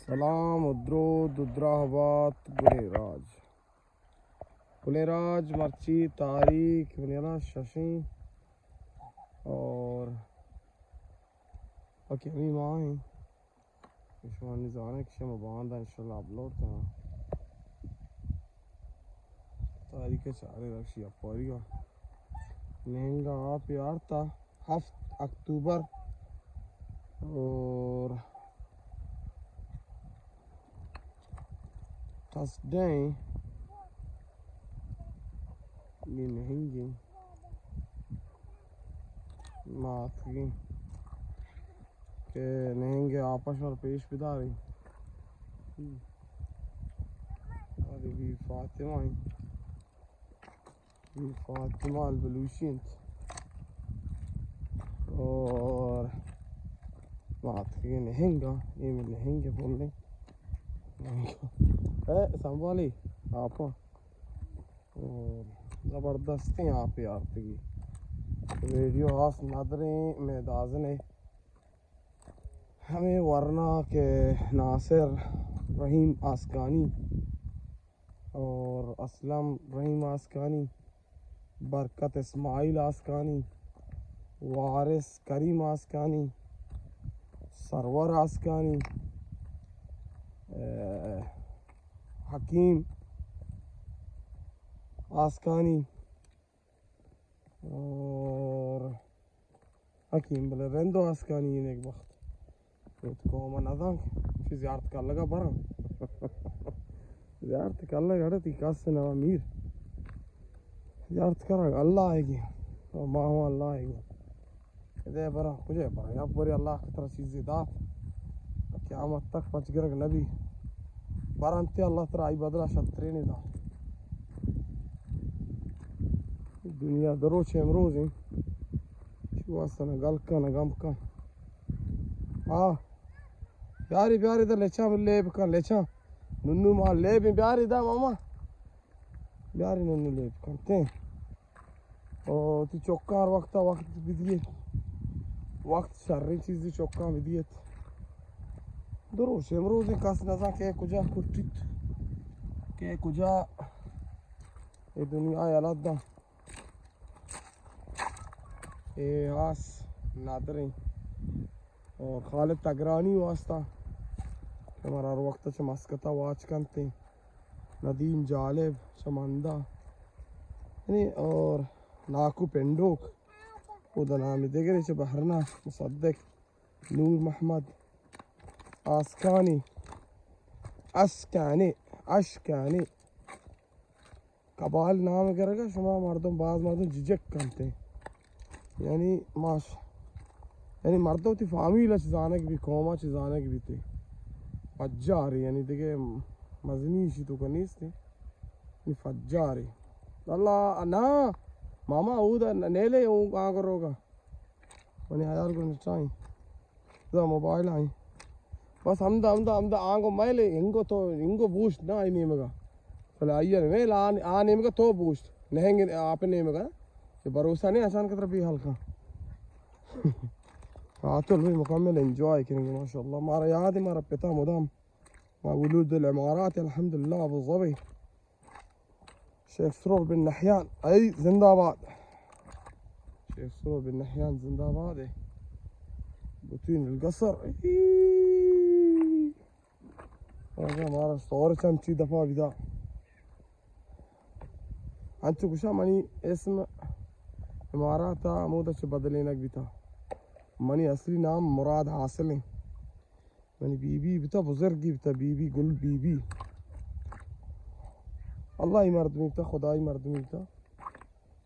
سلام و درود و دراهبات گلیراج مرچی تاریخ بنیانا ششیں اور باقی ہمیں ماں ہیں شما نظانے کہ شما باندھا انشاءاللہ اپلوڈ کرنا تاریخ چارے رکشی اپوری گا لہنگا آپ یار تا 7 اکتوبر اور تھرسڈے یہ لہنگے مات کی کہ لہنگے آپس اور پیش بداری اور بھی فاطمہ بھی فاطمہ البلوشین اور بات کی لہنگا یہ میں لہنگے بول رہے سنبھالی آپ اور زبردست ہیں آپ یارتگی ویڈیو ہاس نادریں میں دازنے ہمیں ورنہ کہ ناصر رحیم آسکانی اور اسلم رحیم آسکانی برکت اسماعیل آسکانی وارث کریم آسکانی سرور آسکانی حکیم آسکانی اور حکیم بلے رندو آسکانی ان ایک وقت کو نظام چیز زیارت کر لگا برا زیارت کر لگا رہتی کاس نوا میر زیارت کرا اللہ آئے گی ماں ہوں اللہ آئے گی دے برا کجھے برا یا پوری اللہ کی طرح چیزیں دات قیامت تک پچ گرگ نبی برانتے اللہ تعالی آئی بدلا شترے نہیں دا دنیا دروچ امروز ہیں شو آسانا گل کا نگم کا بیاری بیاری دا لیچا لیب کا لیچا ننو ماں لیب بیاری دا ماما بیاری ننو لیب کرتے ہیں اور تی چوکار وقتا وقت بدیے وقت شرری چیزی چوکار بدیت دروش امروز کس نزا کہ کجا کٹیت کہ کجا ای دنیا یالات دا اے آس نادریں اور خالد تگرانی واسطہ کہ ہمارا وقت چھ مسکتا واچ کنتے ندیم جالب چمندہ یعنی اور ناکو پنڈوک او دا نامی دیگری چھ بحرنا مصدق نور محمد آسکانی اشکانی قبال نام کرے گا شما مردم بعض مردم ججک کنتے یعنی یعنی مردوں تی فامیل چیزانے کی بھی قومہ چیزانے کی بھی تے فجاری یعنی دیکھے مزنی شی تو کنیس تے یعنی فجاری اللہ نا ماما او دا نیلے او آنگر روگا منی ہزار کو نچائیں دا موبائل آئیں بس ہم دا آنگو میلے انگو بوشت نا آئی نیمگا فلا آئیر میل آنیمگا تو بوشت نہنگے آپ نیمگا یہ بھروسہ نہیں آسان کی طرف بھی حلقہ آتول بھی مکمل انجوائے کریں گے ماشاءاللہ ہمارا یاد ہے ہمارا پتا مدام ولود العمارات الحمدللہ ابو ظبی شیخ سرور بن نحیان ای زندہ آباد شیخ سرور بن نحیان زندہ آباد ہے بطین القصر ہمارا سور چمچی دفعہ بدا انچو کشا منی اسم امارات عمودہ چھ بدلینک بھی تھا منی اصلی نام مراد حاصل ہیں منی بی بی بتا بزرگی بتا بی بی گل بی بی اللہ ہی مردمی بتا خدای مردمی بتا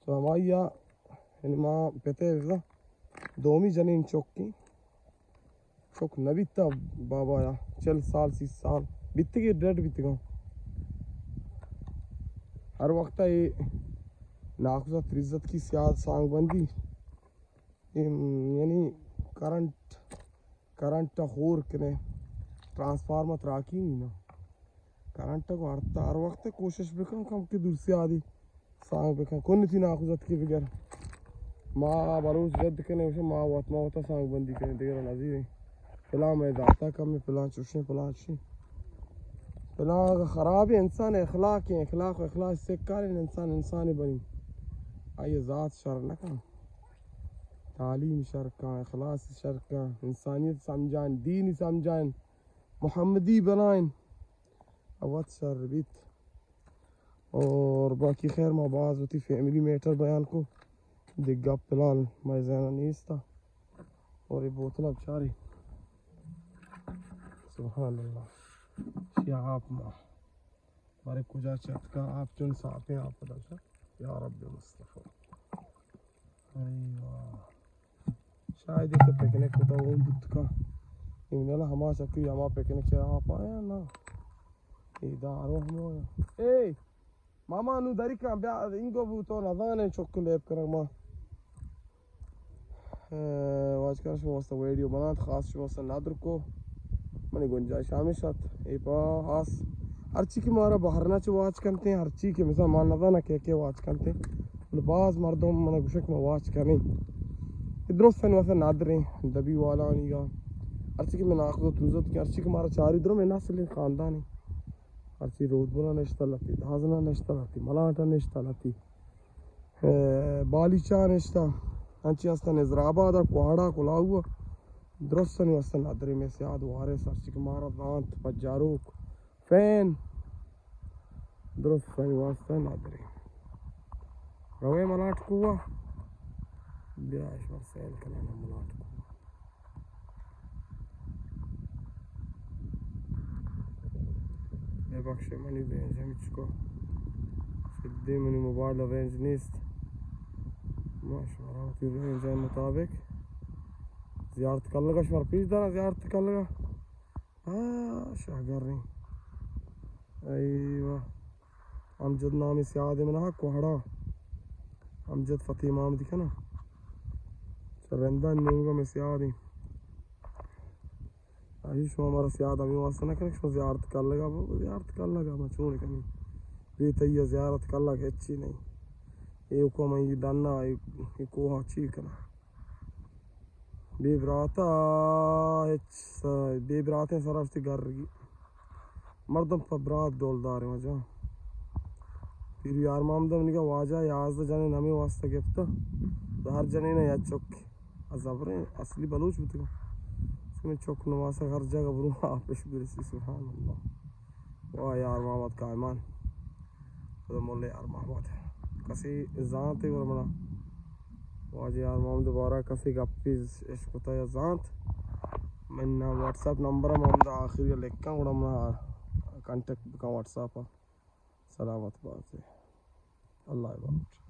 تو ہمائی یعنی ماں پتے بتا دومی جنین چوک کی چوک نبی تا بابا یا 40 سال 30 سال بیتے گی ڈیڈ بیتے گا ہر وقت یہ ناخوزت رزت کی سیاد سانگ بندی یعنی کرنٹ خور کنے ٹرانسفارمر راکی نہیں نا کرنٹ کو ہر وقت کوشش بکن کم کی دوسری آدھی سانگ بکن کون تھی ناخوزت کی بگر ماں بلوچ جد کنے ماں وطمہ ہوتا سانگ بندی کنے دیگر نظیر ہیں فلاں میں داتا کم میں فلاں چوشیں فلاں اچھی فلاں خراب ہے انسان اخلاق ہے اخلاق و اخلاق سے کار انسان بنی آئیے ذات شر نہ کن تعلیم شر کا اخلاص شر کا انسانیت سمجھائیں دین سمجھائیں محمدی بنائیں اوت شر بیت اور باقی خیر ما بعض ہوتی فیملی میٹر بیان کو دگا پلان میں زینا نیستا اور یہ بوتل اب چاری سبحان اللہ یا آپ ماں بارے کجا چت کا آپ چن صاحب ہیں آپ پتا یا رب مصطفیٰ ایوہ شاید اسے پکنک ہوتا ہوں بت کا انہوں نے ہما سکتی ہما پکنک سے آپ آیا نا ادارو ہمو اے ماما نو داری کام بیا انگو بوتو نظانے چکو لیب کرن ما واج کر شما واسطہ ویڈیو بنات خاص شما واسطہ نادر کو منی گنجائش ہمیشت اے پا خاص ہر چی کی مارا بہرنا چو واچ کرتے ہیں ہر چی کے مثلا مان نظانہ کہ واچ کرتے ہیں بعض مردوں منہ گوشک میں واچ کریں درستن واسطہ نادر ہیں دبی والا آنی گا ہر چی کی میں ناخذ و توزت کی ہر چی کی مارا چاری دروں میں نسل خاندان ہے ہر چی رود بنا نشتہ لتی دھازنہ نشتہ لتی ملانٹا نشتہ لتی بالیچا نشتہ انچی ہستا نظرآبادا کوہڑا کلاؤا درستن واسطہ نادر میں سے آد وارس ہر چی کی مارا دانت پجاروک فین درستن واسطہ نادر روے ملاٹ کوا بیاش ور سیل کلانا ملاٹ کوا بے بخش منی رینج ہمیچ کو سدی منی موبائل رینج نیست ماشاء اللہ تی رینج ہے مطابق زیارت کر لگا شمار پیش دارا زیارت کر لگا شاہگر رہی ایوہ امجد نامی سیاد میں نہا کوہڑا امجد فتح امام دکھا نا چرندہ نیونگا میں سیاد ہیں آئی شما ہمارا سیاد ہمیں واسطہ نہ کریں شما زیارت کر لگا زیارت کر لگا میں چون کنی بیتائی زیارت کر لگا اچھی نہیں یہ کو میں یہ دانا یہ کوہا چی کنا بے براتا بے براتیں سرافتی گر رگی مردم پر برات دولدار ہیں وجہ پھر یار مامدم نگا واجہ یازدہ جانے نمی واسطہ گفتا ہر جانے نا یا چک عذابریں اصلی بلوچ بھی تھا اس میں چک نواسا ہر جگہ برو آپش برسی سبحان اللہ واہ یار محمد قائمان خدا مولا یار محمد کسی زانت ہے ورمنا واجہ یار محمد دوبارہ کسی گپی عشق ہوتا ہے زانت میں واٹس اپ نمبر محمد آخری لکھا ہوں میں کانٹیکٹ بکا واٹس اپ سلامت بات ہے اللہ عبادت